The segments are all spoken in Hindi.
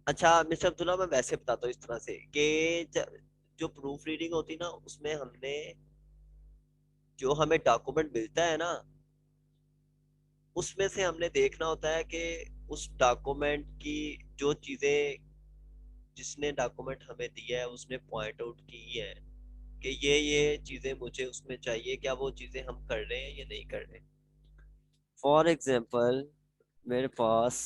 अच्छा मिस्टर अब्दुल्ला, मैं वैसे बताता हूँ इस तरह से कि जो प्रूफ रीडिंग होती ना, उसमें हमने जो हमें डॉक्यूमेंट मिलता है ना, उसमें से हमने देखना होता है कि उस डॉक्यूमेंट की जो चीजें, जिसने डॉक्यूमेंट हमें दिया है उसने पॉइंट आउट की है कि ये चीजें मुझे उसमें चाहिए, क्या वो चीजें हम कर रहे हैं या नहीं कर रहे। फॉर एग्जाम्पल, मेरे पास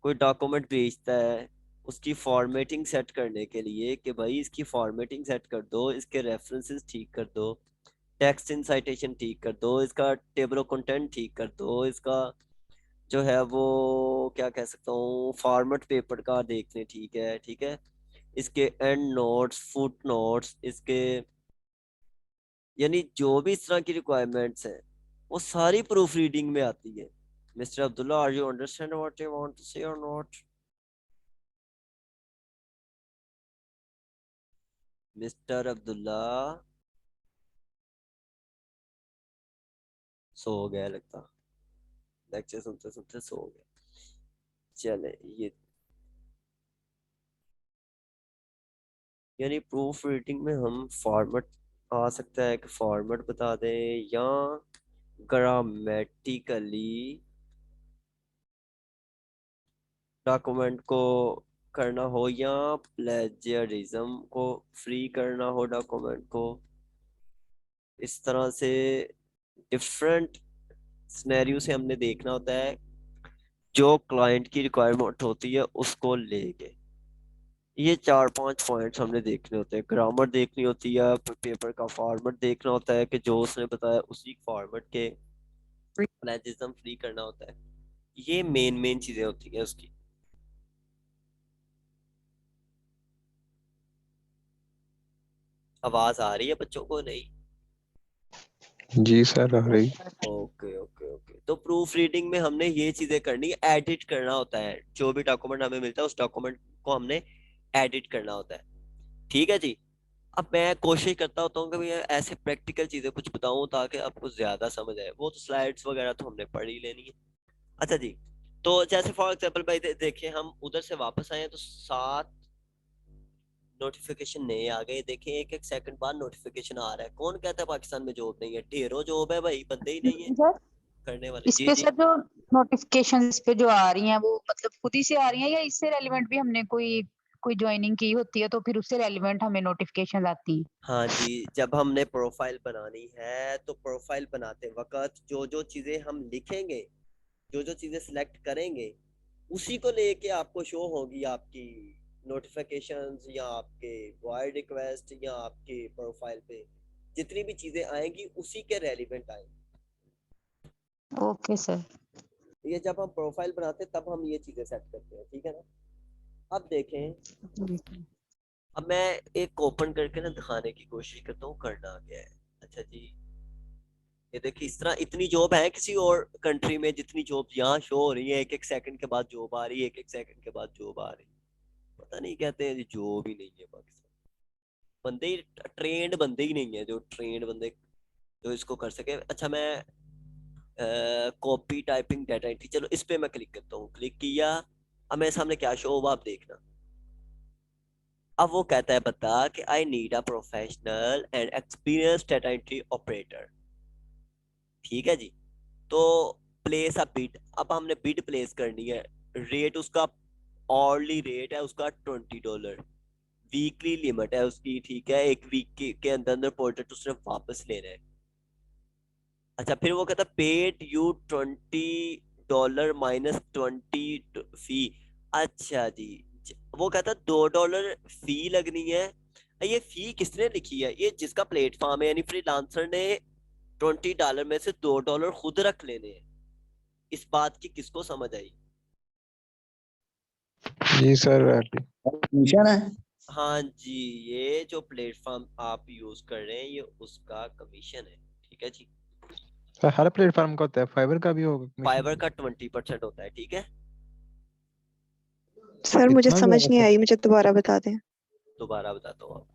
कोई डॉक्यूमेंट भेजता है उसकी फॉर्मेटिंग सेट करने के लिए कि भाई इसकी फॉर्मेटिंग सेट कर दो, इसके रेफरेंसेस ठीक कर दो, टेक्स्ट इन साइटेशन ठीक कर दो, इसका टेबल ऑफ कंटेंट ठीक कर दो, इसका जो है वो क्या कह सकता हूँ, फॉर्मेट पेपर का देख लें, ठीक है ठीक है, इसके एंड नोट्स, फुट नोट्स, इसके यानी जो भी इस तरह की रिक्वायरमेंट्स हैं वो सारी प्रूफ रीडिंग में आती है। Mister Abdullah, are you understand what I want to say और नॉट? मिस्टर अब्दुल्ला सो गया लगता, लेक्चर सुनते सुनते सो गया। चले ये, यानी प्रूफ रीडिंग में हम फॉर्मेट आ सकता है कि फॉर्मेट बता दें, या ग्रामेटिकली डॉक्यूमेंट को करना हो, या प्लेजरिज्म को फ्री करना हो डॉक्यूमेंट को। इस तरह से डिफरेंट सिनेरियो से हमने देखना होता है, जो क्लाइंट की रिक्वायरमेंट होती है उसको लेके। ये चार पांच पॉइंट्स हमने देखने होते हैं, ग्रामर देखनी होती है, पेपर का फॉर्मेट देखना होता है कि जो उसने बताया उसी फॉर्मेट के प्लेजरिज्म फ्री करना होता है। ये मेन मेन चीजें होती हैं उसकी। आवाज आ रही है बच्चों को? नहीं? जी सर, आ रही। ओके ओके ओके, तो प्रूफ रीडिंग में हमने ये चीजें करनी है, एडिट करना होता है, जो भी डॉक्यूमेंट हमें मिलता है उस डॉक्यूमेंट को हमने एडिट करना होता है। ठीक है जी। अब मैं कोशिश करता होता हूँ कि भैया ऐसे प्रैक्टिकल चीजें कुछ बताऊं ताकि आपको ज्यादा समझ आए। वो तो स्लाइड्स वगैरह तो हमने पढ़ ही लेनी है। अच्छा जी, तो जैसे फॉर एग्जांपल भाई देखिए, हम उधर से वापस आए हैं तो 7 नोटिफिकेशन नए आ गए। देखें, एक एक सेकंड बाद नोटिफिकेशन आ रहा है। कौन कहता है पाकिस्तान में जॉब नहीं है? ढेरों जॉब है भाई, बंदे ही नहीं है सर, करने वाले। इस जी पे जी। सर जो नोटिफिकेशन इस पे जो आ रही हैं वो मतलब खुद ही से आ रही हैं या इससे रेलिवेंट भी हमने कोई कोई ज्वाइनिंग की होती है तो फिर उससे रेलिवेंट हमें नोटिफिकेशन आती है? हाँ जी, जब हमने प्रोफाइल बनानी है तो प्रोफाइल बनाते वक्त जो जो चीजें हम लिखेंगे, जो जो चीजें सिलेक्ट करेंगे, उसी को लेके आपको शो होगी आपकी नोटिफिकेशंस, या आपके वॉइड रिक्वेस्ट, या आपके प्रोफाइल पे जितनी भी चीजें आएंगी उसी के रेलिवेंट आएंगी। Okay sir. ये जब हम प्रोफाइल बनाते हैं तब हम ये चीजें सेट करते हैं, ठीक है ना? अब देखें, अब मैं एक ओपन करके ना दिखाने की कोशिश करता हूँ करना क्या है। अच्छा जी, ये देखिए, इस तरह इतनी जॉब है किसी और कंट्री में जितनी जॉब यहाँ शो हो रही है। एक एक सेकंड के बाद जॉब आ रही है, एक एक सेकंड के बाद जॉब आ रही है। पता नहीं, कहते हैं जॉब ही नहीं है पाकिस्तान। बंदे ही, ट्रेंड बंदे ही नहीं है, जो ट्रेंड बंदे जो इसको कर सके। अच्छा, मैं कॉपी टाइपिंग डाटा एंट्री, चलो इस पे मैं क्लिक करता हूँ। क्लिक किया, अब मेरे सामने क्या शो होगा आप देखना। अब वो कहता है बता कि I need a professional and experience data entry operator. ठीक है जी। तो प्लेस अ बिड, अब हमने बिड प्लेस करनी है। रेट उसका, ऑर्ली रेट है उसका $20। वीकली लिमिट है उसकी, ठीक है, एक वीक के अंदर अंदर प्रोडक्ट उसने वापस लेना है। अच्छा, फिर वो कहता पेड यू $20 माइनस 20 फी। अच्छा जी, वो कहता $2 फी लगनी है। ये फी किसने लिखी है? ये जिसका प्लेटफॉर्म है, यानी फ्रीलांसर ने $20 में से $2 खुद रख लेने हैं। इस बात की किसको समझ आई? जी सर, वैली। कमीशन है। हाँ जी, ये जो प्लेटफॉर्म आप यूज कर रहे हैं ये उसका कमीशन है। ठीक है जी। सर हर प्लेटफॉर्म का होता है, फाइबर का भी होगा कमीशन? फाइवर का 20% होता है, ठीक है। सर मुझे इतना समझ ज्यादा नहीं सर? आई, मुझे दोबारा बता दें। दोबारा बताता हूँ आपको।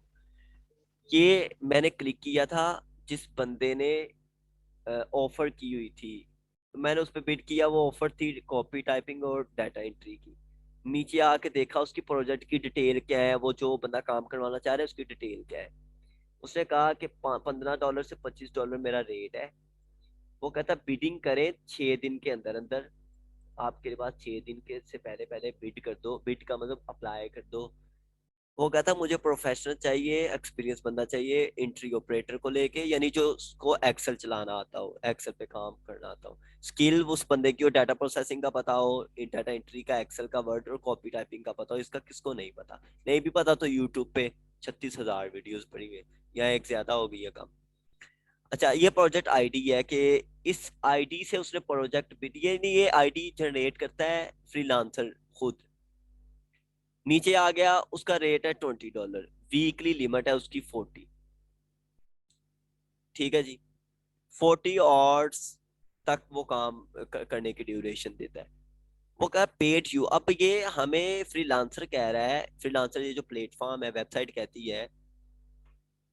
ये मैंने क्लिक किया था जिस बंदे ने ऑफर की हुई थी, तो मैंने उस पर बिड किया। वो ऑफर थी कॉपी टाइपिंग और डाटा एंट्री की। नीचे आके देखा उसकी प्रोजेक्ट की डिटेल क्या है, वो जो बंदा काम करवाना चाह रहा है उसकी डिटेल क्या है। उसने कहा कि $15 से $25 मेरा रेट है। वो कहता बिडिंग करें 6 दिन के अंदर अंदर। आपके पास 6 दिन के से पहले पहले बिड कर दो, बिड का मतलब अप्लाई कर दो। वो कहता मुझे प्रोफेशनल चाहिए, एक्सपीरियंस बंदा चाहिए एंट्री ऑपरेटर को लेके, यानी जो उसको एक्सेल चलाना आता हो, एक्सेल पे काम करना आता हो। स्किल उस बंदे की हो, डाटा प्रोसेसिंग का पता हो, डाटा एंट्री का, एक्सेल का, वर्ड और कॉपी टाइपिंग का पता हो। इसका किसको नहीं पता? नहीं भी पता तो यूट्यूब पे 36,000 वीडियोस पड़ी हुई है, या एक ज्यादा हो गई है कम। अच्छा, ये प्रोजेक्ट आईडी है कि इस आईडी से उसने प्रोजेक्ट बिड, ये नहीं, ये आईडी जनरेट करता है फ्रीलांसर खुद। नीचे आ गया, उसका रेट है $20, वीकली लिमिट है उसकी 40। ठीक है जी, 40 आवर्स तक वो काम करने की ड्यूरेशन देता है। वो कहा पेड यू। अब ये हमें फ्रीलांसर कह रहा है, फ्रीलांसर ये जो प्लेटफॉर्म है, वेबसाइट कहती है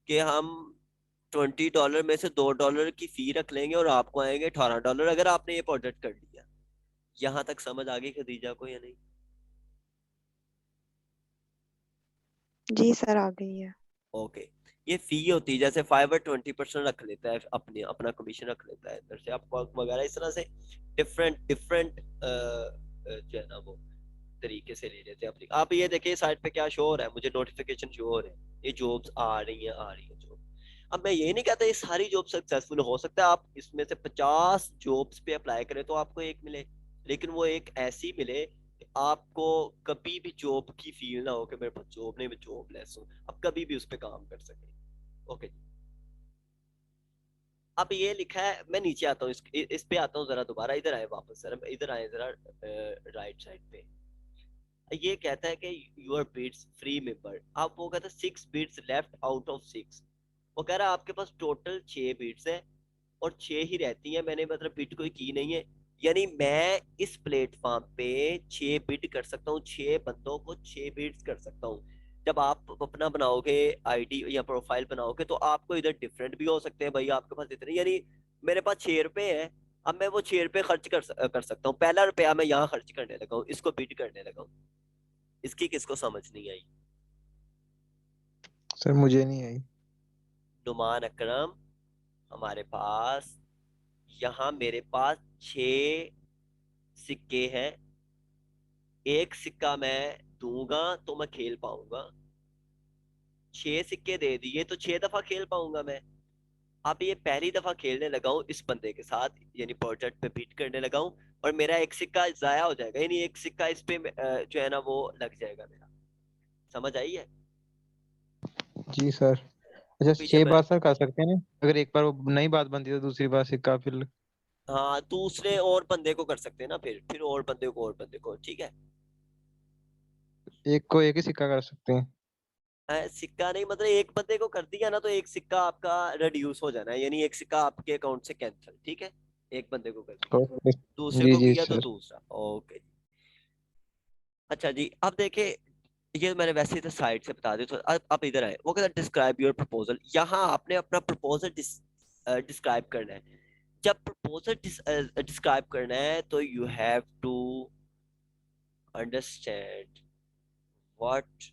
कि हम $20 में से $2 की फी रख लेंगे और आपको आएंगे $18 अगर आपने ये प्रोजेक्ट कर लिया। यहाँ तक समझ आ गई खदीजा को या नहीं? जी सर आ गई है। ओके। ये फी होती है, जैसे फाइवर 20% रख लेता है, अपने अपना कमीशन रख लेता है इधर से, आपको वगैरह इस तरह से डिफरेंट डिफरेंट जो है ना वो तरीके से ले लेते हैं अपनी। आप ये देखिए साइट पे क्या शो हो रहा है, मुझे नोटिफिकेशन शो हो रहे हैं, ये जॉब्स आ रही हैं, आ रही हैं जॉब। अब मैं ये नहीं कहता ये सारी जॉब सक्सेसफुल हो सकता है, आप इसमें से 50 जॉब्स पे अप्लाई करें तो आपको एक मिले, लेकिन वो एक ऐसी मिले कि आपको कभी भी जॉब की फील ना हो कि मेरे पास जॉब नहीं, मैं जॉब लेस हूँ, आप कभी भी उस पर काम कर सके। ओके, अब ये लिखा है, मैं नीचे आता हूँ, इस पे आता हूँ जरा, दोबारा इधर आए वापस, जरा इधर आए जरा, राइट साइड पे। ये कहता है कि यूर बिट्स फ्री मेंबर। अब वो कहता है 6 बिट्स लेफ्ट आउट ऑफ 6। वो कह रहा है आपके पास टोटल 6 बिट्स है और 6 ही रहती हैं, मैंने मतलब बिट कोई की नहीं है, यानी मैं इस प्लेटफॉर्म पे 6 बिट कर सकता हूँ, 6 बंदों को 6 बिट्स कर सकता हूँ। जब आप अपना बनाओगे आईडी या प्रोफाइल बनाओगे तो आपको इधर डिफरेंट भी हो सकते हैं भाई, आपके पास इतने, यानी मेरे पास 6 रुपए है, अब मैं वो 6 रुपए खर्च कर सकता हूँ, पहला रुपया मैं यहाँ खर्च करने लगा हूँ, इसको बिट करने लगा हूँ। इसकी किसको समझ नहीं आई? सर मुझे नहीं आई। नुमान अकरम, हमारे पास यहाँ मेरे पास 6 सिक्के हैं, एक सिक्का मैं दूंगा तो मैं खेल पाऊंगा, 6 सिक्के दे दिए तो 6 दफा खेल पाऊंगा मैं। अब ये पहली दफा खेलने लगा हूँ इस बंदे के साथ, यानी प्रोजेक्ट पे बीट करने लगा हूँ, और मेरा एक सिक्का जाया हो जाएगा, यानी एक सिक्का इस पे जो है ना वो लग जाएगा मेरा। समझ आई है? जी सर। अच्छा पीछे 6 बार मैं, सर कर सकते हैं ना? अगर एक बार वो नई बात बनती है तो दूसरी बार सिक्का फिर। हाँ दूसरे और बंदे को कर सकते हैं ना, फिर और बंदे को, और बंदे को, ठीक है। एक को एक ही सिक्का कर सकते हैं। सिक्का नहीं, मतलब एक बंदे को कर दिया ना तो एक सिक्का आपका रिड्यूस हो जाना है, यानी एक सिक्का आपके अकाउंट से कैंसिल, ठीक है। एक बंदे को कर दिया, ओके। दूसरे जी को जी किया तो सर। दूसरा। ओके। अच्छा जी, अब देखे, ये मैंने वैसे ही तो साइड से बता दिया, तो अब इधर आए। वो कहता है डिस्क्राइब योर प्रपोजल। यहाँ आपने अपना प्रपोजल डिस्क्राइब करना है। जब प्रपोजल डिस्क्राइब करना है तो you have to understand what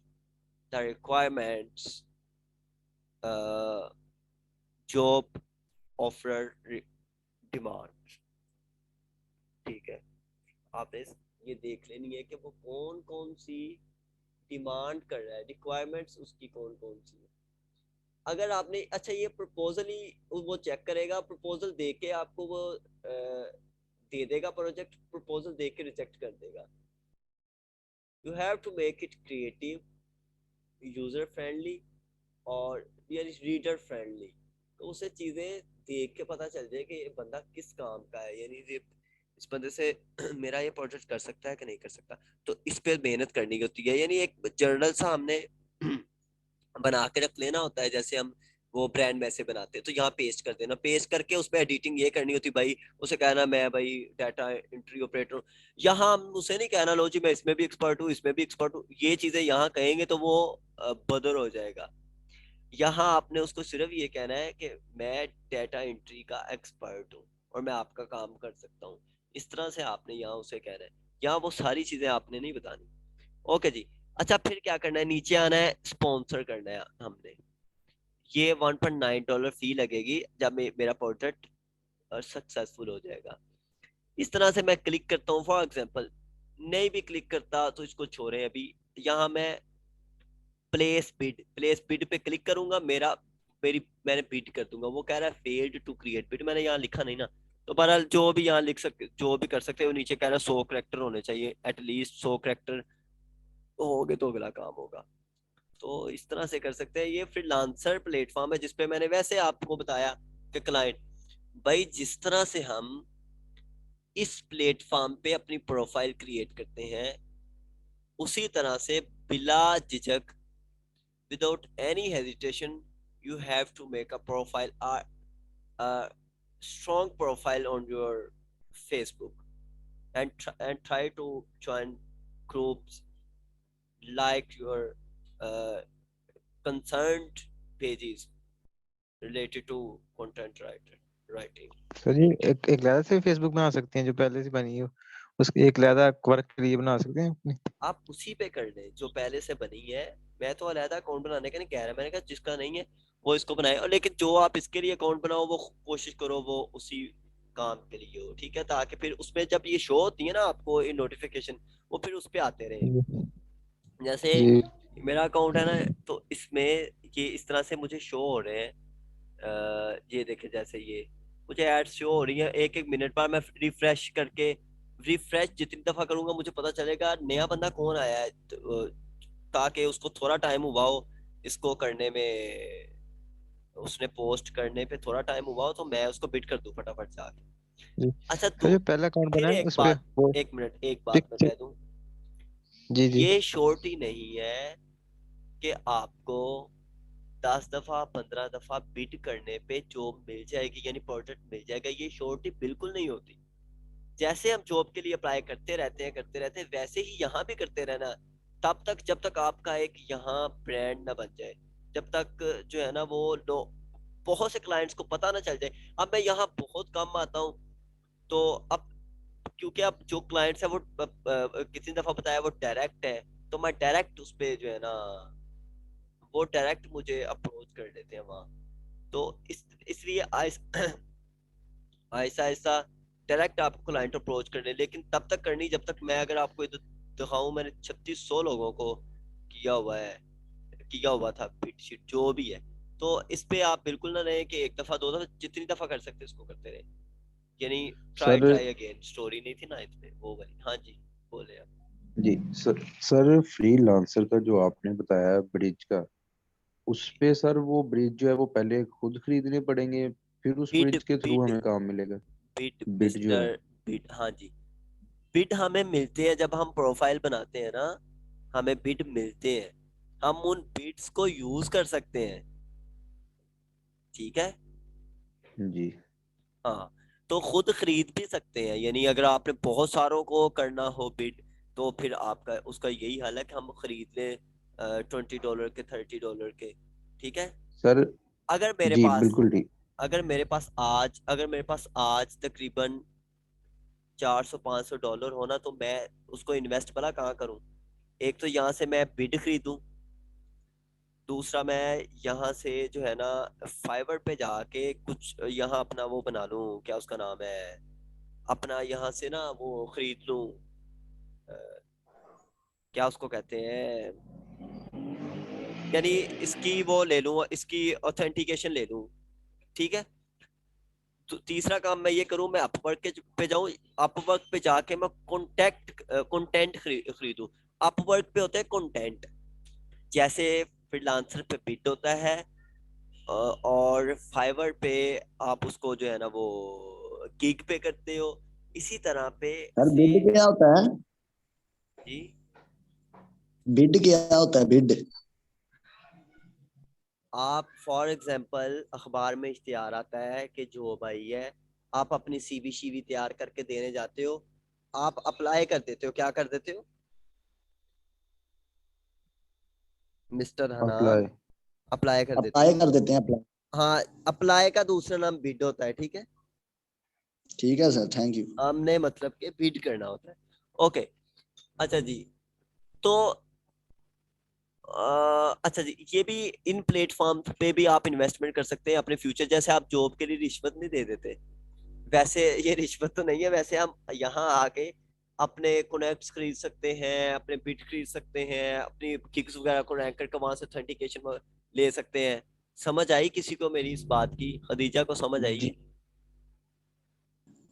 the requirements, job offer demand. ठीक है, आपने ये देख लेनी है कि वो कौन कौन सी डिमांड कर रहा है, रिक्वायरमेंट्स उसकी कौन कौन सी है। अगर आपने, अच्छा ये प्रपोजल ही वो चेक करेगा, प्रपोजल देख के आपको वो दे देगा प्रोजेक्ट, प्रपोजल देख के रिजेक्ट कर देगा। You have to make it creative, user friendly और यानी रीडर फ्रेंडली। तो उसे चीजें देख के पता चल जाए कि ये बंदा किस काम का है, यानी ये इस बंदे से मेरा ये प्रोजेक्ट कर सकता है कि नहीं कर सकता। तो इस पे मेहनत करनी होती है, यानी एक जर्नल सा हमने बना के रख लेना होता है, जैसे हम वो ब्रांड मैसेज बनाते हैं तो यहाँ पेस्ट कर देना, पेस्ट करके उसमें एडिटिंग ये करनी होती भाई, उसे कहना मैं भाई डाटा एंट्री ऑपरेटर हूँ। यहाँ हम उसे नहीं कहना लो जी मैं इसमें भी एक्सपर्ट हूँ, इसमें भी एक्सपर्ट हूँ, ये चीजें यहाँ कहेंगे तो वो बदर हो जाएगा। यहाँ आपने उसको सिर्फ ये कहना है कि मैं डाटा एंट्री का एक्सपर्ट हूँ और मैं आपका काम कर सकता हूँ, इस तरह से आपने यहाँ उसे कहना है। यहाँ वो सारी चीजें आपने नहीं बतानी। ओके जी। अच्छा फिर क्या करना है, नीचे आना है, स्पॉन्सर करना है हमने। ये $1.9 फी लगेगी जब मेरा प्रोडक्ट सक्सेसफुल हो जाएगा। इस तरह से मैं क्लिक करता हूँ। फॉर एग्जांपल नहीं भी क्लिक करता तो इसको छोड़े, अभी यहाँ मैं प्लेस बिड पे क्लिक करूंगा, मैंने बिड कर दूंगा। वो कह रहा है फेल्ड टू क्रिएट बिड, मैंने यहाँ लिखा नहीं ना। तो बहरहाल जो भी यहाँ लिख सकते, जो भी कर सकते हो, नीचे कह रहा है 100 करेक्टर होने चाहिए, एटलीस्ट 100 करेक्टर हो गए तो अगला काम होगा। तो इस तरह से कर सकते हैं। ये फ्रीलांसर प्लेटफॉर्म है जिसपे मैंने वैसे आपको बताया कि क्लाइंट भाई, जिस तरह से हम इस प्लेटफॉर्म पे अपनी प्रोफाइल क्रिएट करते हैं, उसी तरह से बिला झिझक, without any hesitation, you have to make a profile, a strong profile on your Facebook, and try to join groups, like your uh, concerned pages related to writing. Sir जी एक एक लहदा से फेसबुक बना सकते हैं जो पहले से बनी हो, उसकी एक लहदा वर्क के लिए बना सकते हैं अपनी। आप उसी पे कर लें जो पहले से बनी है। मैं तो अलहदा अकाउंट बनाने का नहीं कह रहा, मैंने कहा जिसका नहीं है वो इसको बनाए। और लेकिन जो आप इसके लिए अकाउंट बनाओ वो कोशिश करो वो उसी काम के लिए हो, ठीक है, ताकि फिर उसमें जब ये शो होती है ना आपको ये नोटिफिकेशन, वो फिर उस पे आते रहे। जी जैसे जी मेरा अकाउंट है ना, तो इसमें ये इस तरह से मुझे शो हो रहे हैं। ये देखे, जैसे ये मुझे एड्स शो हो रही है 1-1 मिनट पर। मैं रिफ्रेश करके, रिफ्रेश जितनी दफा करूंगा मुझे पता चलेगा नया बंदा कौन आया है, ताकि उसको थोड़ा टाइम हुआ हो इसको करने में, उसने पोस्ट करने पे थोड़ा टाइम हुआ हो, तो मैं उसको बिट कर दूं फटाफट से आके। जी। अच्छा सर जो पहला अकाउंट फिर बना है एक उस पे बात, वो एक मिनट, एक टिक बात मैं टिक कह दूं, जी जी ये श्योरिटी नहीं है कि आपको 10 दफा 15 दफा बिट करने पे जॉब मिल जाएगी, यानी प्रोजेक्ट मिल जाएगा। ये श्योरिटी बिल्कुल नहीं होती। जैसे हम जॉब के लिए अप्लाई करते रहते हैं, वैसे ही यहाँ भी करते रहना, तब तक जब तक आपका एक यहाँ ब्रांड ना बन जाए, जब तक जो है ना वो बहुत से क्लाइंट्स को पता ना चल जाए। अब मैं यहाँ बहुत कम आता हूँ, तो अब क्योंकि अब जो क्लाइंट्स है वो कितनी दफा बताया वो डायरेक्ट है, तो मैं डायरेक्ट उस पे जो है ना, वो डायरेक्ट मुझे अप्रोच कर लेते हैं वहाँ। तो इसलिए आहिस्ता आहिस्ता डायरेक्ट आपको क्लाइंट अप्रोच करने, लेकिन तब तक करनी जब तक मैं, अगर आपको ये दिखाऊं, मैंने 3600 लोगों को किया हुआ था बिट शीट जो भी है। तो इस पे आप बिल्कुल ना रहे कि एक दफा 2 दफा, जितनी दफा कर सकते इसको करते रहे, यानी try sir try again. Story नहीं थी ना इसमें वो वाली। हाँ जी, बोले आप। जी सर फ्रीलांसर का जो आपने बताया ब्रिज का, उस पे सर वो ब्रिज जो है वो पहले खुद खरीदने पड़ेंगे, फिर उस बिट ब्रिज के थ्रू बिट हमें काम मिलेगा? बिट बिड जो है। मिस्टर बिट, हाँ जी। बिट हमें मिलते हैं जब हम प्रोफाइल बनाते हैं ना, हमें बिट मिलते हैं, हम उन बिट्स को यूज कर सकते हैं, ठीक है। जी हाँ, तो खुद खरीद भी सकते हैं, यानी अगर आपने बहुत सारों को करना हो बिट, तो फिर आपका उसका यही हाल है कि हम खरीद लें $20 के, $30 के, ठीक है। सर। अगर मेरे जी पास बिल्कुल ठीक। अगर मेरे पास आज तकरीबन $400-500 होना, तो मैं उसको इन्वेस्ट भला कहाँ करूँ। एक तो यहाँ से मैं बिड खरीदूं, दूसरा मैं यहाँ से जो है ना फाइवर पे जाके कुछ यहाँ अपना वो बना लूं, क्या उसका नाम है, अपना यहाँ से ना वो खरीद लूं, अ, क्या उसको कहते हैं, यानी इसकी वो ले लूं, इसकी ऑथेंटिकेशन ले लूं, ठीक है। तो तीसरा काम मैं ये करूं, मैं अपवर्क पे जाऊं, अपवर्क पे जाके मैं कंटेंट खरीदूं। अपवर्क पे होता है कंटेंट, जैसे फ्रीलांसर पे बिड होता है, और फाइवर पे आप उसको जो है ना वो गिग पे करते हो, इसी तरह पे सर बिड सेम। क्या होता है? जी, बिड क्या होता है? बिड आप फॉर एग्जांपल अखबार में इश्तिहार आता है कि जो भाई है, आप अपनी सीवी तैयार करके देने जाते हो, आप अप्लाई कर देते हो, क्या कर देते हो मिस्टर अप्लाई। हनान, अप्लाई कर देते अप्लाई हो। कर देते हैं, अप्लाई। हाँ, अप्लाई का दूसरा नाम बिड होता है, ठीक है। ठीक है सर, थैंक यू। हमने मतलब के बिड करना होता है। ओके, अच्छा जी, तो अच्छा जी, ये भी इन प्लेटफॉर्म पे भी आप इन्वेस्टमेंट कर सकते हैं अपने फ्यूचर। जैसे आप जॉब के लिए रिश्वत नहीं दे देते, वैसे ये रिश्वत तो नहीं है, वैसे हम यहाँ आके अपने कनेक्ट्स खरीद सकते हैं, अपने बिट खरीद सकते हैं, अपनी किक्स वगैरह को रैंक करके वहां से ऑथेंटिकेशन ले सकते हैं। समझ आई किसी को मेरी इस बात की? खदीजा को समझ आई जी है?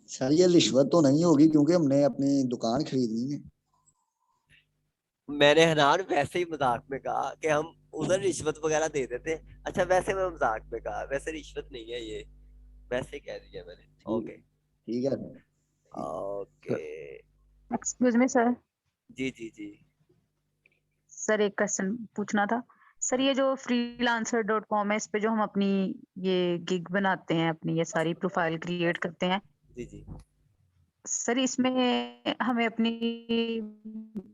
सर, ये रिश्वत तो नहीं होगी क्योंकि हमने अपनी दुकान खरीदनी है। मैंने हनान वैसे ही मजाक में कहा कि हम उधर रिश्वत वगैरह दे देते हैं। अच्छा वैसे मैं मजाक में कहा, वैसे रिश्वत नहीं है ये, वैसे ही कह दिया मैंने। ठीक ओके ठीक है सर, ठीक। ओके। Excuse me sir. जी जी जी। सर एक क्वेश्चन पूछना था। सर ये जो freelancer.com है, इस पे जो हम अपनी ये गिग बनाते हैं, अपनी ये सारी प्रोफाइल क्रिएट करते हैं, जी जी। सर इसमें हमें अपनी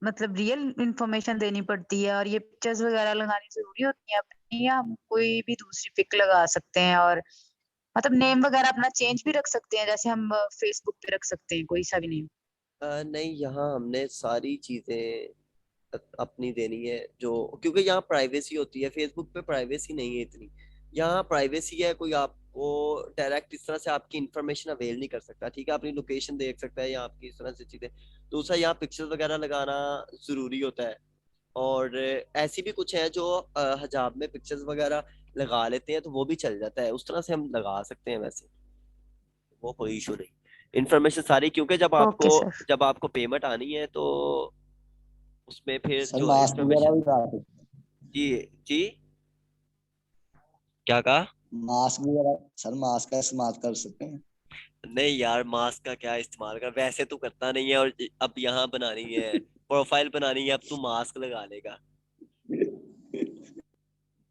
मतलब रियल इंफॉर्मेशन देनी पड़ती है और ये पिक्चर्स वगैरह लगानी जरूरी होती है अपनी, या हम कोई भी दूसरी पिक लगा सकते हैं? और मतलब नेम वगैरह अपना चेंज भी रख सकते हैं, जैसे हम फेसबुक पे रख सकते हैं कोई सा भी नेम? नहीं, यहाँ हमने सारी चीजें अपनी देनी है जो, क्योंकि यहाँ प्राइवेसी होती है। फेसबुक पे प्राइवेसी नहीं है इतनी, यहाँ प्राइवेसी है। कोई आपको डायरेक्ट इस तरह से आपकी इंफॉर्मेशन अवेल नहीं कर सकता, ठीक है? अपनी लोकेशन देख सकता है या आपकी इस तरह से चीजें। दूसरा, यहाँ पिक्चर्स वगैरह लगाना जरूरी होता है। और ऐसी भी कुछ है जो हिजाब में पिक्चर्स वगैरह लगा लेते हैं, तो वो भी चल जाता है, उस तरह से हम लगा सकते हैं। वैसे वो कोई इशू नहीं, इंफॉर्मेशन सारी, क्योंकि ओके सर। जब आपको पेमेंट आनी है तो उसमें फिर सर जो मास्क वगैरह इंफॉर्मेशन। भी लगा सकते जी जी। क्या कहा? हैं। मास्क वगैरह सर, मास्क का इस्तेमाल कर सकते हैं। नहीं यार, मास्क का क्या इस्तेमाल कर, वैसे तू करता नहीं है, और अब यहाँ बनानी है, प्रोफाइल बनानी है, अब तू मास्क लगा लेगा।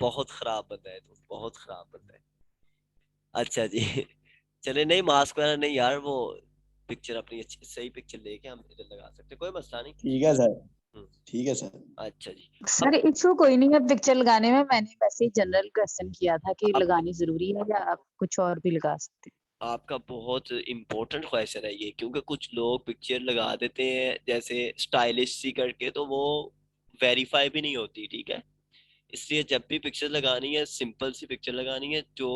बहुत खराब बंदा है तू, बहुत खराब बंदा है। अच्छा जी। चले, नहीं मास्क वगैरह नहीं यार, वो पिक्चर अपनी अच्छी सही पिक्चर लेके हम इधर लगा सकते हैं, कोई मसला नहीं। ठीक है सर, हम्म, ठीक है सर। अच्छा जी। सर अब इशू कोई नहीं है पिक्चर लगाने में, मैंने वैसे ही जनरल क्वेश्चन किया था कि अब लगानी जरूरी है या आप कुछ और भी लगा सकते आपका बहुत इम्पोर्टेंट क्वेश्चन है ये, क्योंकि कुछ लोग पिक्चर लगा देते हैं जैसे स्टाइलिश सी करके, तो वो वेरीफाई भी नहीं होती, ठीक है? इसलिए जब भी पिक्चर लगानी है, सिंपल सी पिक्चर लगानी है जो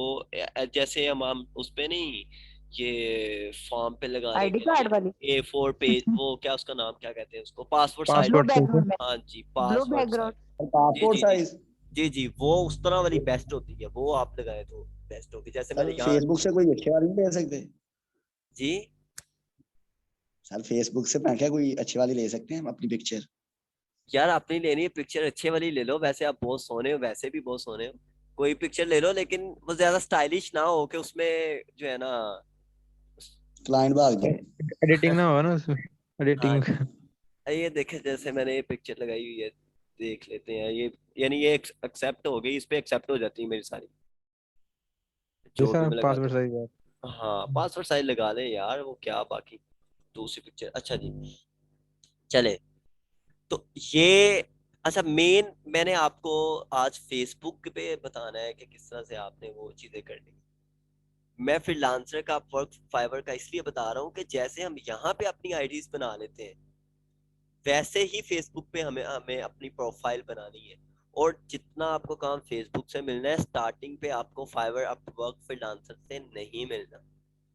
जैसे हम उस पे नहीं, ये फॉर्म पे हैं? लगाने आईडी के कार्ड वाली? लिए A4 पेज, वो क्या उसका नाम क्या कहते हैं उसको, passport size. Blue passport size है। बैकग्राउंड में? हाँ जी, blue password size. Background. Sir जी पासपोर्ट जी जी। साइज। जी जी, वो उस तरह वाली बेस्ट होती है, वो आप लगाए तो बेस्ट होगी, जैसे सर मैंने यहाँ। फेसबुक से कोई अच्छी वाली नहीं ले सकते? जी। सर फेसबुक से मैं क्या कोई अच्छी वाली ले सकते हैं हम अपनी पिक्चर? यार अपनी लेनी है पिक्चर, अच्छे वाली ले लो, वैसे आप बहुत सोने हो, वैसे भी बहुत सोने हो, कोई पिक्चर ले लो, लेकिन वो ज्यादा स्टाइलिश ना हो कि उसमें जो है ना। क्लाइंट भाग जाए। एडिटिंग ना होगा ना उसमें, हाँ एडिटिंग। जी। ये देखे, जैसे मैंने ये पिक्चर लगाई हुई है, देख लेते हैं ये, यानी ये एक्सेप्ट हो गई, इस पे एक्सेप्ट हो जाती है मेरी सारी, जो भी जैसा मैं लगाता पासपोर्ट साइज है। हूँ। हाँ, पासवर्ड साइज लगा ले यार, वो क्या बाकी दूसरी पिक्चर। अच्छा जी, चले। तो ये, अच्छा मेन मैंने आपको आज फेसबुक पे बताना है कि किस तरह से आपने वो चीजें करनी। मैं फ्रीलांसर का, वर्क फाइवर का इसलिए बता रहा हूँ कि जैसे हम यहाँ पे अपनी आईडीज बना लेते हैं, वैसे ही फेसबुक पे हमें हमें अपनी प्रोफाइल बनानी है। और जितना आपको काम फेसबुक से मिलना है, स्टार्टिंग पे आपको फाइवर, अपवर्क, फ्रीलांसर से नहीं मिलना,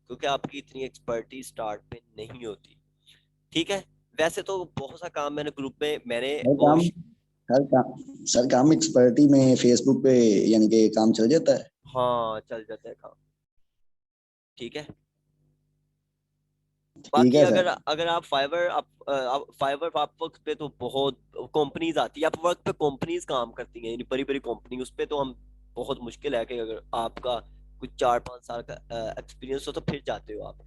क्योंकि आपकी इतनी एक्सपर्टीज स्टार्ट पे नहीं होती, ठीक है? वैसे तो बहुत सा काम मैंने ग्रुप में मैंने सर वो काम सर काम एक्सपर्टी में फेसबुक पे यानी कि काम चल जाता है। हाँ, चल जाता है काम, ठीक है? ठीक बाकी है अगर सर। अगर आप फाइवर अपवर्क पे तो बहुत कंपनीज आती है, अपवर्क पे कंपनीज काम करती हैं, यानी बड़ी बड़ी कंपनी, उस पे तो हम बहुत मुश्किल है कि अगर आपका कुछ 4-5 साल का एक्सपीरियंस हो तो फिर जाते हो आप।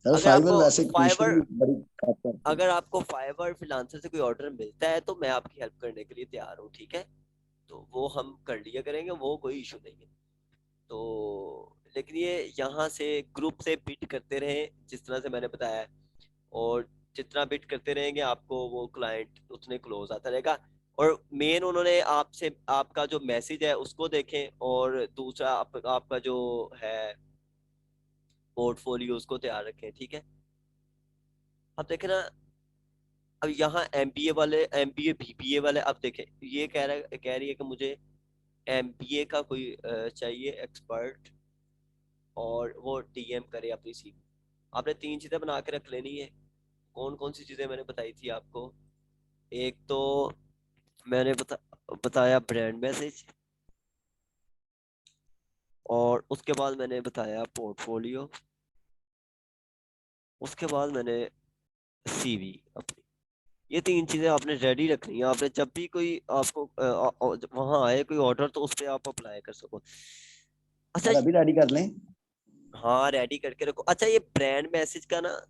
सर अगर फाइवर आपको वैसे कमीशन फाइवर भी बड़ी कट करती है। अगर आपको फाइवर फ्रीलांसर से कोई ऑर्डर मिलता है, तो मैं आपकी हेल्प करने के लिए तैयार हूँ, ठीक है? तो वो हम कर लिया करेंगे, वो कोई इशू नहीं है। तो लेकिन ये यहाँ से ग्रुप से बिट करते रहे जिस तरह से मैंने बताया है, और जितना बिट करते रहेंगे आपको वो क्लाइंट उतने क्लोज आता रहेगा। और मेन उन्होंने आपसे, आपका जो मैसेज है उसको देखें, और दूसरा आपका जो है पोर्टफोलियो, उसको तैयार रखें, ठीक है? अब देखें ना, अब यहाँ MBA वाले, MBA BBA वाले, अब देखें ये कह रही है कि मुझे MBA का कोई चाहिए एक्सपर्ट और वो DM करे अपनी सीट। आपने 3 चीजें बना के रख लेनी है। कौन कौन सी चीजें मैंने बताई थी आपको? एक तो मैंने बताया ब्रांड मैसेज, और उसके बाद मैंने बताया पोर्टफोलियो, उसके बाद मैंने CV अपनी। ये 3 चीजें आपने रेडी रखनी है। आपने जब भी कोई आपको वहां आए कोई ऑर्डर, तो उस पर आप अप्लाई कर सको। अच्छा, सर अभी रेडी कर लें? हाँ रेडी करके रखो। अच्छा, ये ब्रांड मैसेज का ना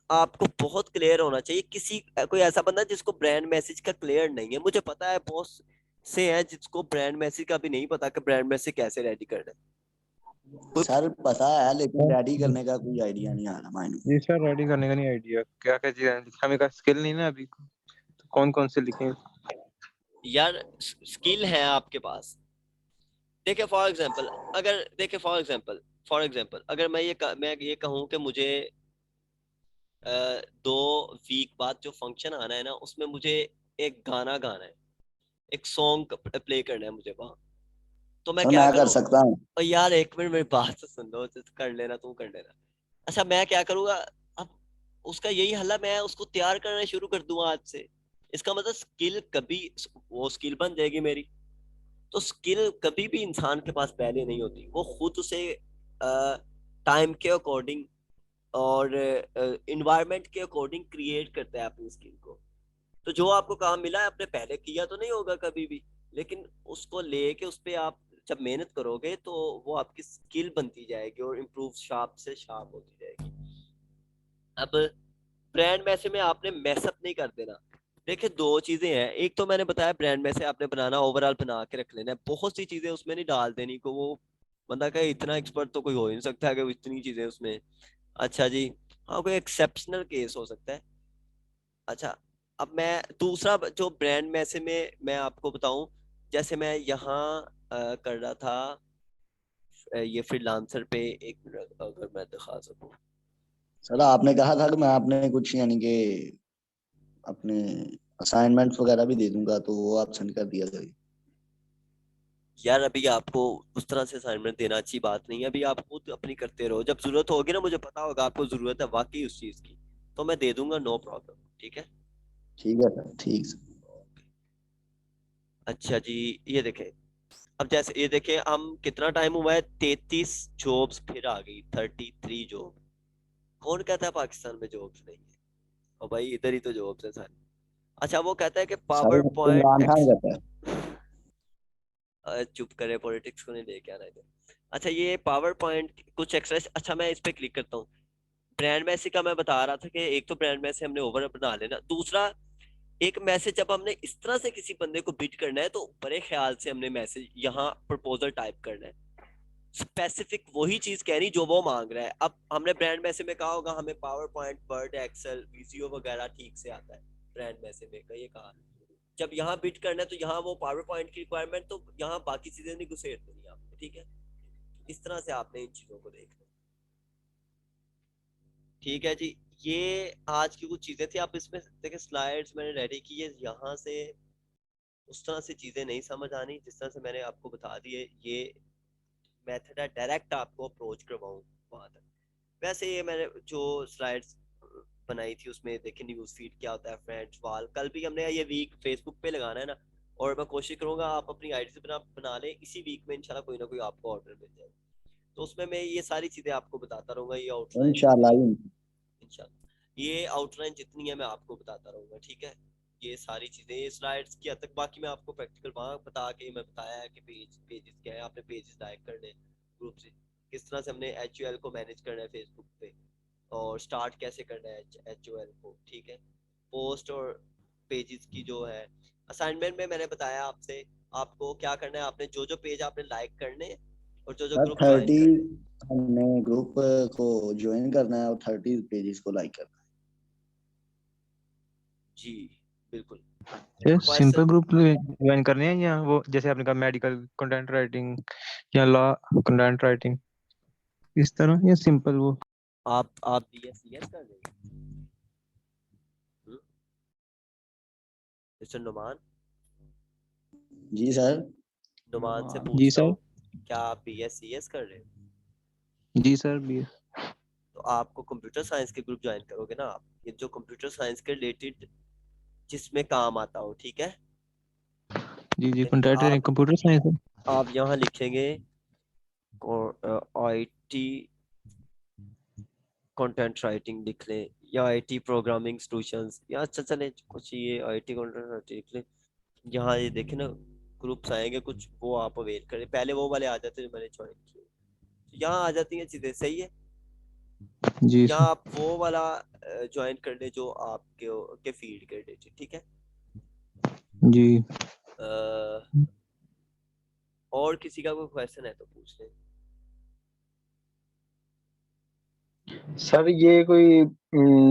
आपको बहुत क्लियर होना चाहिए। कोई ऐसा बंदा जिसको ब्रांड मैसेज का क्लियर नहीं है, मुझे पता है बहुत से हैं जिसको ब्रांड मैसेज का भी नहीं पता कि ब्रांड मैसेज कैसे रेडी करना है। सर पता है, लेकिन रेडी करने का कोई आइडिया नहीं आ रहा माइंड में। जी सर, रेडी करने का नहीं आइडिया, क्या क्या चीजें हमें का स्किल नहीं ना अभी, तो कौन कौन से लिखें? यार स्किल है आपके पास। देखिए फॉर एग्जांपल अगर मैं ये कहूँ कि मुझे 2 वीक बाद जो फंक्शन आना है ना, उसमें मुझे एक गाना गाना है, एक सॉन्ग प्ले करना है मुझे वहां, तो मैं सर क्या मैं कर करूँ? सकता हूँ। और यार 1 मिनट मेरी बात तो सुन लो, तो कर लेना, तू कर लेना। अच्छा, मैं क्या करूँगा अब? उसका यही हल है, मैं उसको तैयार करना शुरू कर दूंगा आज से। इसका मतलब स्किल कभी, वो स्किल बन जाएगी मेरी। तो स्किल कभी भी इंसान के पास पहले नहीं होती, वो खुद उसे टाइम के अकॉर्डिंग और इन्वायरमेंट के अकॉर्डिंग क्रिएट करता है अपनी स्किल को। तो जो आपको काम मिला है, आपने पहले किया तो नहीं होगा कभी भी, लेकिन उसको लेके उस पर आप जब मेहनत करोगे तो वो आपकी स्किल बनती जाएगी और इम्प्रूव शार्प से शार्प होती जाएगी। अब ब्रांड मैसेज में आपने मैसअप नहीं कर देना। देखिए 2 चीजें हैं। एक तो मैंने बताया ब्रांड मैसेज आपने बनाना, ओवरऑल बना के रख लेना है, बहुत सी चीजें उसमें नहीं डाल देनी को वो बंदा कहे इतना एक्सपर्ट तो कोई हो ही नहीं सकता कि इतनी चीजें उसमें। अच्छा जी, हाँ कोई एक्सेप्शनल केस हो सकता है। अच्छा, अब मैं दूसरा जो ब्रांड मैसेज में मैं आपको बताऊं, जैसे मैं यहाँ कर रहा था ये फ्रीलांसर पे, एक मिनट अगर मैं दिखा सकूं। सर आपने कहा था कि मैं आपने कुछ यानी कि अपने असाइनमेंट्स वगैरह भी दे दूंगा, तो वो आप सेंड कर दिया सर। यार अभी आपको उस तरह से असाइनमेंट देना अच्छी बात नहीं है। अभी आप खुद अपनी करते रहो, जब जरूरत होगी ना, मुझे पता होगा आपको जरूरत है वाकई उस चीज की, तो मैं दे दूंगा, नो प्रॉब्लम। ठीक है। ठीक है सर, ठीक सर। अच्छा जी, ये देखें, अब जैसे ये देखें हम कितना टाइम हुआ है, 33 जॉब्स फिर आ गई, 33 जॉब। कौन कहता है पाकिस्तान में जॉब्स नहीं है? और भाई इधर ही तो जॉब्स है सारी। अच्छा, वो कहता है कि sir power point Imran Khan x, कहता है। चुप करे, पॉलिटिक्स को नहीं लेके आना इधर। अच्छा, ये पावर पॉइंट कुछ एक्स्ट्रा। अच्छा, मैं इस पे क्लिक करता हूँ। ब्रांड मैसेज का मैं बता रहा था कि एक तो ब्रांड मैसेज हमने ओवर बना लेना। दूसरा, एक मैसेज जब हमने इस तरह से किसी बंदे को बिट करना है, तो बड़े ख्याल से हमने मैसेज यहाँ प्रपोजल टाइप करना है, स्पेसिफिक वही चीज कहनी जो वो मांग रहा है। अब हमने ब्रांड मैसेज में कहा होगा हमें पावर पॉइंट, वर्ड, एक्सेल, वीसीओ वगैरह ठीक से आता है, ब्रांड मैसेज में ये कहा। जब यहाँ बिट करना है तो यहाँ वो पावर पॉइंट की रिक्वायरमेंट, तो यहाँ बाकी चीजें नहीं घुसेड़ देनी आपने। ठीक है, इस तरह से आपने इन चीजों को देखना। ठीक है जी, ये आज की कुछ चीजें थी। आप इसमें देखिए स्लाइड्स मैंने रेडी की है, यहाँ से उस तरह से चीजें नहीं समझ आनी जिस तरह से मैंने आपको बता दी है। ये मेथड है, डायरेक्ट आपको अप्रोच करवाऊं वहां तक। वैसे ये मैंने जो स्लाइड्स बनाई थी उसमें देखिए न्यूज फीड क्या होता है, फ्रेंड्स वाल, कल भी हमने ये वीक फेसबुक पे लगाना है ना, और मैं कोशिश करूंगा आप अपनी आईडी से बना लें, इसी वीक में इंशाल्लाह कोई ना कोई आपको ऑर्डर मिल जाए। तो उसमें मैं ये सारी चीजें आपको बताता रहूंगा, ये आउटलाइन इंशाल्लाह। जितनी, इंशाल्लाह ये आउटलाइन जितनी है मैं आपको बताता रहूंगा। ठीक है, ये सारी चीजें, ये स्लाइड्स की हद तक, बाकी मैं आपको प्रैक्टिकल वहां बता के मैं बताया है कि पेजेस क्या है, आपने पेजेस लाइक करने ग्रुप से, किस तरह से हमने HUL को मैनेज करना है फेसबुक पे, और स्टार्ट कैसे करना है HUL को। ठीक है, पोस्ट और पेजेस की जो है असाइनमेंट में मैंने बताया आपसे, आपको क्या करना है, आपने जो जो पेज आपने लाइक करने हैं और जो जो सर ग्रुप ज्वाइन 30 करने हैं। हमने ग्रुप को ज्वाइन करना है और 30 पेजेस को लाइक करना जी बिल्कुल। सिंपल क्वेश्चन, ग्रुप ज्वाइन करने हैं, या वो जैसे आपने कहा मेडिकल कंटेंट राइटिंग या लॉ कंटेंट राइटिंग, इस तरह, या सिंपल वो? आप BSc कर देंगे? मिस्टर नुमान, जी सर। नुमान से जी पूछता सर। हूँ, क्या आप BScs कर रहे हो? जी सर भी। तो आपको कंप्यूटर साइंस के ग्रुप ज्वाइन करोगे ना आप, ये जो कंप्यूटर साइंस के रिलेटेड जिसमें काम आता हो, ठीक है? जी जी यानी आप कंप्यूटर साइंस है। आप यहाँ लिखेंगे IT कंटेंट राइटिंग लिख लें, या IT प्रोग्रामिंग सॉल्यूशंस, या अच्छा चले कुछ ये IT कंटेंट राइटिंग लिख लें। यहाँ ये देखें ना, ग्रुप्स आएंगे कुछ, वो आप अवेल करें। पहले वो वाले आ जाते हैं जो मैंने ज्वाइन किए, तो यहाँ आ जाती हैं चीजें, सही है। जी यहाँ सर। आप वो वाला ज्वाइन कर ले जो आपके के फील्ड के रिलेटेड, ठीक है। जी अ, और किसी का कोई क्वेश्चन है तो पूछ लें। सर ये कोई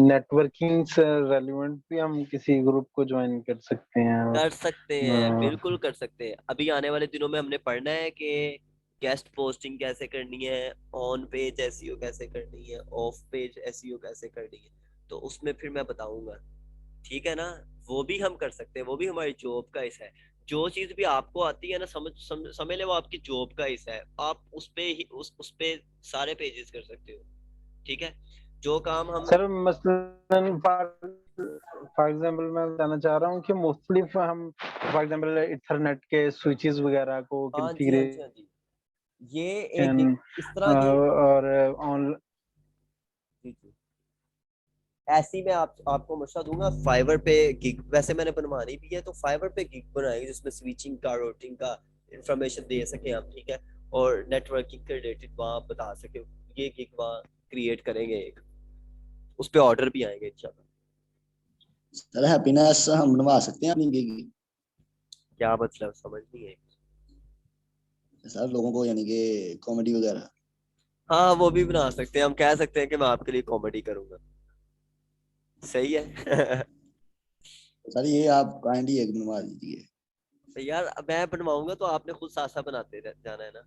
नेटवर्किंग से रेलिवेंट भी हम किसी ग्रुप को ज्वाइन कर सकते हैं? कर सकते हैं, अ, बिल्कुल कर सकते हैं। अभी आने वाले दिनों में हमने पढ़ना है कि गेस्ट पोस्टिंग कैसे करनी है, ऑन पेज एसईओ कैसे करनी है, ऑफ पेज एसईओ कैसे करनी है, तो उसमें फिर मैं बताऊंगा, ठीक है ना। वो भी हम कर सकते हैं, वो भी हमारी जॉब का हिस्सा है। जो चीज भी आपको आती है ना, समझ ले वो आपकी जॉब का हिस्सा है। आप उस पे ही उस पे सारे पेजेस कर सकते हो, ठीक है। जो काम हम सर मसलन फॉर एग्जांपल मैं बताना चाह रहा हूँ कि मोस्टली हम फॉर एग्जांपल इथरनेट के स्विचेस वगैरह को हाँ जी, हाँ जी, हाँ कॉन्फ़िगरेशन जी, ये एक इस तरह की, और ऑन जी जी, ऐसी मैं आपको मशवरा दूंगा। फाइवर पे गिग वैसे मैंने बनवानी भी है, तो फाइवर पे गिग बनाएंगे जिसमें स्विचिंग का, रूटिंग का इंफॉर्मेशन दे सके हम, ठीक है। और नेटवर्किंग के रिलेटेड वहाँ बता सके, ये गिग वहाँ क्रिएट करेंगे एक, उस पे ऑर्डर भी आएंगे इंशाल्लाह। सर हैप्पीनेस हम बनवा सकते हैं अपनी की? क्या मतलब, समझ नहीं है। सर लोगों को यानी कि कॉमेडी वगैरह। हाँ वो भी बना सकते हैं, हम कह सकते हैं कि मैं आपके लिए कॉमेडी करूंगा, सही है। सर ये आप काइंडली एक बनवा दीजिए। तो यार मैं बनवाऊंगा तो आपने खुद साथ साथ बनाते जाना है ना।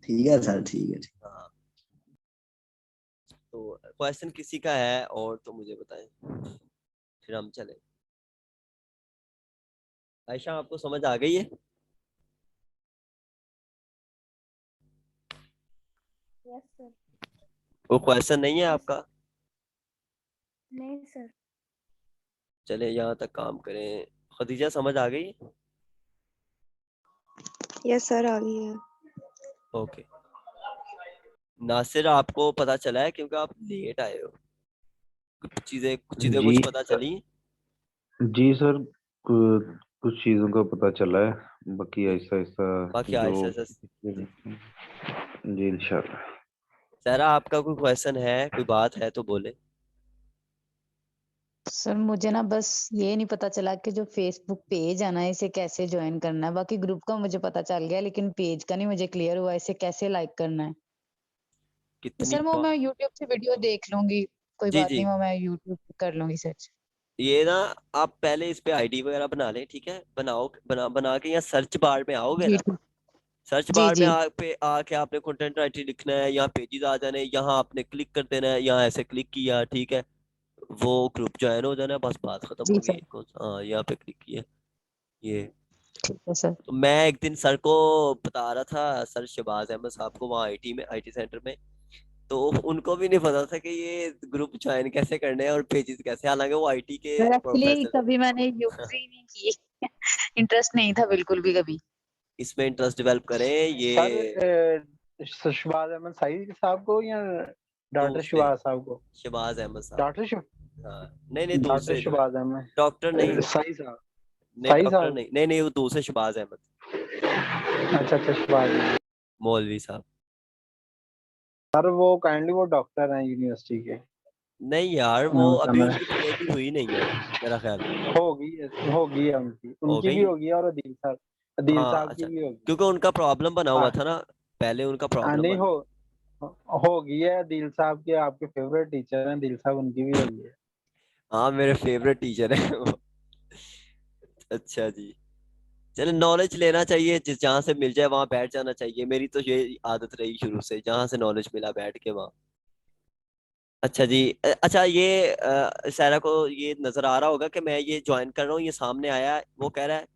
ठीक है सर, ठीक है, ठीक। हाँ, तो क्वेश्चन किसी का है और तो मुझे बताएं, फिर हम चले। आयशा आपको समझ आ गई है? Yes sir. वो क्वेश्चन नहीं है आपका? नहीं सर। चले यहाँ तक काम करें। खदीजा समझ आ गई? यस सर आ गई है। ओके। नासिर आपको पता चला है क्योंकि आप लेट आए हो, कुछ चीजें जी कुछ पता चली? जी सर, कुछ चीज़ों का पता चला है, बाकी जी, ऐसा ऐसा बाकी जो आयशा से, जी। जी इंशाल्लाह। सारा आपका कोई क्वेश्चन है, कोई बात है तो बोले। सर मुझे ना बस ये नहीं पता चला कि जो फेसबुक पेज है ना इसे कैसे ज्वाइन करना है। बाकी ग्रुप का मुझे पता चल गया, लेकिन पेज का नहीं मुझे क्लियर हुआ, इसे कैसे लाइक करना है। तो कितनी सर वो मैं यूट्यूब से वीडियो देख लूंगी, कोई जी बात जी, नहीं, वो मैं यूट्यूब पे कर लूंगी सर्च। ये ना, आप पहले इस पे आईडी वगैरह बना लें, ठीक है। बना के यहाँ सर्च बार में आओगे जी ना, सर्च जी बार में जी। आके आपने कंटेंट राइटिंग लिखना है, यहाँ पेजेस आ जाने, यहाँ आपने क्लिक कर देना है, यहाँ ऐसे क्लिक किया, ठीक है। वो ग्रुप ज्वाइन हो जाना है, बस बात खत्म जी होगी। सर। हाँ यहाँ पे क्लिक किया ये। ठीक है सर। तो मैं एक दिन सर को बता रहा था, सर शहबाज अहमद साहब को, वहाँ आईटी सेंटर में, तो उनको भी नहीं पता था कि ये ग्रुप ज्वाइन कैसे करने हैं और पेजेस कैसे, हालांकि वो आईटी के सर एक्चुअली प्रोफेसर। कभी मैंने यूज ही नहीं की, इंटरेस्ट नहीं था बिल्कुल भी कभी। इसमें इंटरेस्ट डेवलप करें ये सर शहबाज अहमद सईद साहब को या डॉक्टर दूसरे शहबाज साहब को? शहबाज अहमद साहब। डॉक्टर हाँ, नहीं नहीं डॉक्टर दूसरे, शहबाज अहमद डॉक्टर नहीं, सईद साहब। नहीं सईद डॉक्टर साहब। नहीं, नहीं नहीं वो दूसरे शहबाज अहमद, अच्छा अच्छा शहबाज अहमद। मौलवी साहब। सर वो काइंडली वो डॉक्टर हैं यूनिवर्सिटी के। नहीं यार, वो अभी समझ उनकी पीएचडी हुई नहीं है मेरा ख्याल। होगी है उनकी हो उनकी भी गई, होगी और अदील हाँ साहब की अच्छा, भी होगी। क्योंकि उनका प्रॉब्लम बना हुआ हाँ था ना, पहले उनका प्रॉब्लम नहीं बन, होगी है। दिल साहब के आपके फेवरेट टीचर हैं दिल साहब, उनकी भी होगी है। हाँ मेरे फेवरेट टीचर है वो। अच्छा जी, चलो नॉलेज लेना चाहिए, जिस जहाँ से मिल जाए वहां बैठ जाना चाहिए। मेरी तो ये आदत रही शुरू से, जहाँ से नॉलेज मिला बैठ के वहां। अच्छा जी। अच्छा ये सारा को ये नजर आ रहा होगा कि मैं ये ज्वाइन कर रहा हूँ, ये सामने आया है, वो कह रहा है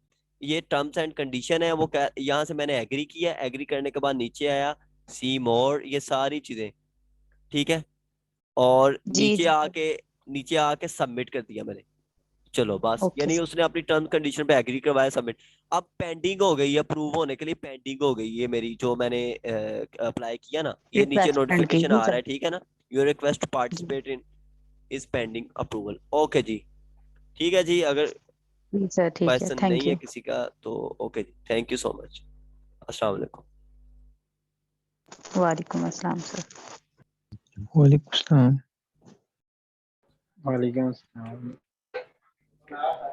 ये टर्म्स एंड कंडीशन है, वो कह यहाँ से मैंने एग्री किया, एग्री करने के बाद नीचे आया सी मोर, ये सारी चीजें ठीक है, और जी जी नीचे आके सबमिट कर दिया मैंने। चलो बस, ओके यानी उसने अपनी टर्म कंडीशन पे एग्री करवाया, सबमिट। अब पेंडिंग हो गई, अप्रूव होने के लिए पेंडिंग हो गई ये मेरी, जो मैंने अप्लाई किया ना, ये नीचे रिक्वेस्ट सेंड नोटिफिकेशन कीजिए आ रहा सर। है, ठीक है ना, योर रिक्वेस्ट टू जी participate in is pending approval. Okay जी, ठीक है जी, अगर जी सर ठीक है, क्वेश्चन थैंक नहीं है यू। किसी का तो okay ji, thank you so much, अस्सलाम वालेकुम। वालेकुम अस्सलाम सर। वालेकुम सलाम। वालेकुम अस्सलाम।